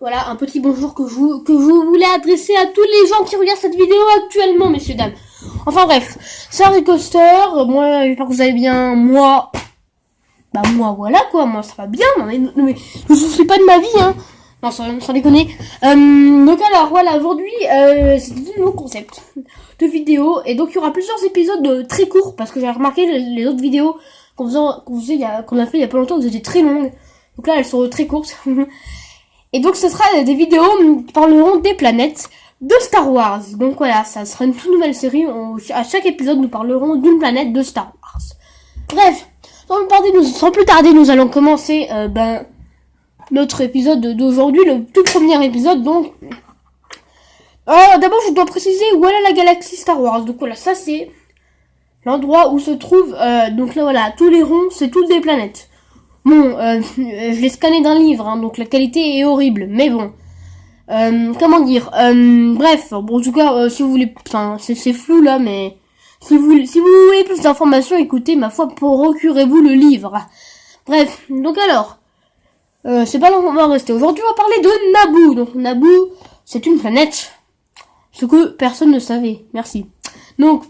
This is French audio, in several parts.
Voilà, un petit bonjour que je voulais adresser à tous les gens qui regardent cette vidéo actuellement, messieurs, dames. Enfin bref, c'est Harry Coaster, moi, j'espère que vous allez bien, moi, voilà quoi, moi ça va bien, mais je vous soucie pas de ma vie, hein. Non, sans déconner. Donc alors, voilà, aujourd'hui, c'est un nouveau concept de vidéo, et donc il y aura plusieurs épisodes très courts, parce que j'ai remarqué les autres vidéos qu'on a fait il y a pas longtemps, qu'elles étaient très longues. Donc là, elles sont très courtes. Et donc ce sera des vidéos qui parleront des planètes de Star Wars. Donc voilà, ça sera une toute nouvelle série. À chaque épisode, nous parlerons d'une planète de Star Wars. Bref, sans plus tarder, nous allons commencer notre épisode d'aujourd'hui, le tout premier épisode. Donc, d'abord, je dois préciser où est la galaxie Star Wars. Donc voilà, ça c'est l'endroit où se trouve. Donc là voilà, tous les ronds, c'est toutes des planètes. Bon, je l'ai scanné d'un livre, hein, donc la qualité est horrible, mais bon. Comment dire, bref, bon, en tout cas, si vous voulez, enfin, c'est flou là, mais si vous voulez plus d'informations, écoutez, ma foi, procurez-vous le livre. Bref, donc alors, c'est pas long qu'on va rester. Aujourd'hui, on va parler de Naboo. Donc Naboo, c'est une planète, ce que personne ne savait. Merci. Donc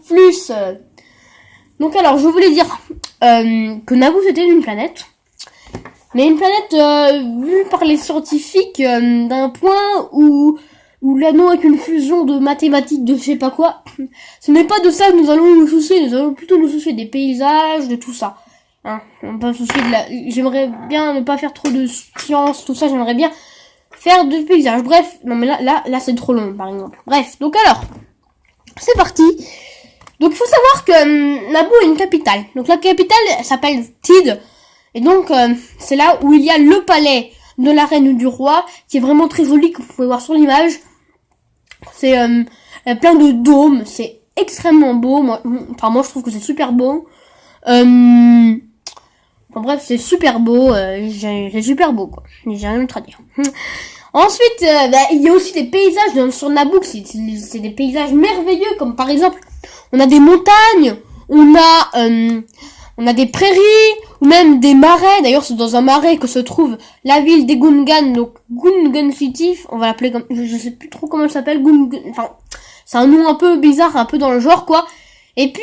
donc alors, je voulais dire que Naboo c'était une planète. Mais une planète vue par les scientifiques d'un point où l'anneau est une fusion de mathématiques de je sais pas quoi. Ce n'est pas de ça que nous allons nous soucier, nous allons plutôt nous soucier des paysages, de tout ça. Hein, on va pas soucier j'aimerais bien ne pas faire trop de science, tout ça, j'aimerais bien faire de paysages. Bref, non mais là c'est trop long par exemple. Bref, donc alors, c'est parti. Donc il faut savoir que Naboo est une capitale. Donc la capitale s'appelle Tid. Et donc, c'est là où il y a le palais de la reine ou du roi, qui est vraiment très joli, comme vous pouvez voir sur l'image. C'est plein de dômes, c'est extrêmement beau. Moi, je trouve que c'est super beau. Bref, c'est super beau, c'est super beau, quoi. J'ai rien d'autre à dire. Ensuite, il y a aussi des paysages sur Naboo, c'est des paysages merveilleux, comme par exemple, on a des montagnes, on a des prairies, ou même des marais. D'ailleurs, c'est dans un marais que se trouve la ville des Gungan, donc Gungan City, on va l'appeler comme, je sais plus trop comment elle s'appelle, Gungan, enfin, c'est un nom un peu bizarre, un peu dans le genre, quoi. Et puis,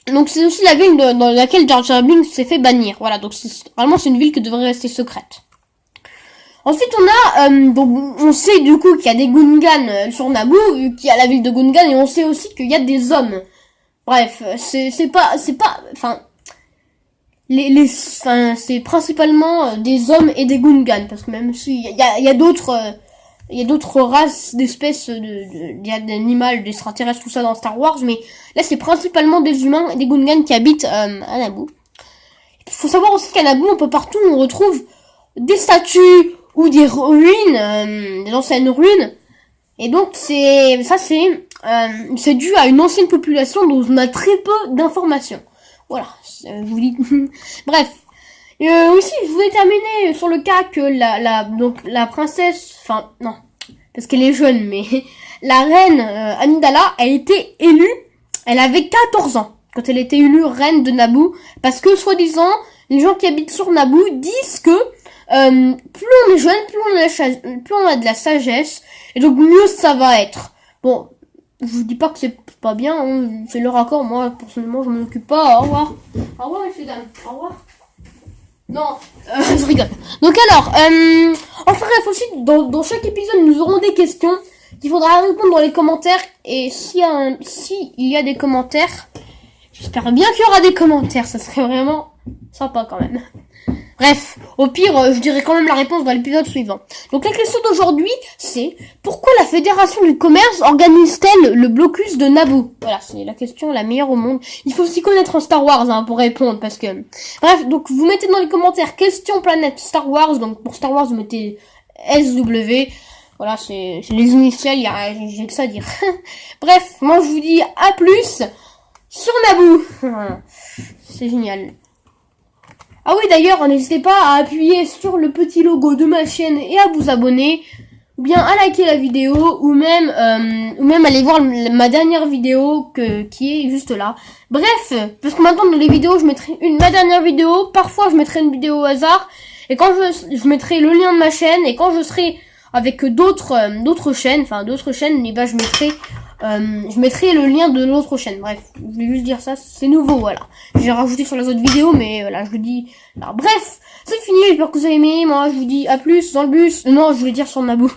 donc c'est aussi la ville dans laquelle Jar Jar Binks s'est fait bannir. Voilà, donc vraiment c'est une ville qui devrait rester secrète. Ensuite, donc on sait du coup qu'il y a des Gungan sur Naboo, qu'il y a la ville de Gungan, et on sait aussi qu'il y a des hommes. Bref, c'est c'est principalement des hommes et des Gungan, parce que même si il y a d'autres races d'espèces d'animaux, d'extraterrestres, tout ça dans Star Wars, mais là c'est principalement des humains et des Gungan qui habitent à Naboo. Il faut savoir aussi qu'à Naboo, un peu partout, on retrouve des statues ou des ruines, des anciennes ruines. Et donc c'est dû à une ancienne population dont on a très peu d'informations. Voilà, je vous dis. Bref. Aussi, je voulais terminer sur le cas que la princesse, enfin non, parce qu'elle est jeune, mais la reine Amidala a été élue. Elle avait 14 ans quand elle était élue reine de Naboo, parce que soi-disant les gens qui habitent sur Naboo disent que plus on est jeune, plus on a de la sagesse, et donc mieux ça va être. Bon, je vous dis pas que c'est pas bien, hein, c'est leur accord, moi personnellement je m'en occupe pas. Au revoir. Au revoir messieurs dames. Au revoir. Non, je rigole. Donc alors, enfin bref aussi, dans chaque épisode nous aurons des questions qu'il faudra répondre dans les commentaires, et si il y a des commentaires, j'espère bien qu'il y aura des commentaires, ça serait vraiment sympa quand même. Bref, au pire, je dirai quand même la réponse dans l'épisode suivant. Donc la question d'aujourd'hui, c'est pourquoi la Fédération du Commerce organise-t-elle le blocus de Naboo? Voilà, c'est la question la meilleure au monde. Il faut s'y connaître en Star Wars hein, pour répondre, parce que... Bref, donc vous mettez dans les commentaires question planète Star Wars, donc pour Star Wars vous mettez SW. Voilà, c'est les initiales, j'ai que ça à dire. Bref, moi je vous dis à plus sur Naboo. C'est génial. Ah oui, d'ailleurs, n'hésitez pas à appuyer sur le petit logo de ma chaîne et à vous abonner, ou bien à liker la vidéo, ou même aller voir ma dernière vidéo qui est juste là. Bref, parce que maintenant dans les vidéos, je mettrai ma dernière vidéo, parfois je mettrai une vidéo au hasard, Et quand je mettrai le lien de ma chaîne, et quand je serai avec d'autres chaînes, et ben je mettrai le lien de l'autre chaîne. Bref, je voulais juste dire ça, c'est nouveau, voilà. J'ai rajouté sur les autres vidéos, mais voilà, je le dis. Alors, bref, c'est fini, j'espère que vous avez aimé. Moi, je vous dis à plus dans le bus. Non, je voulais dire sur Naboo.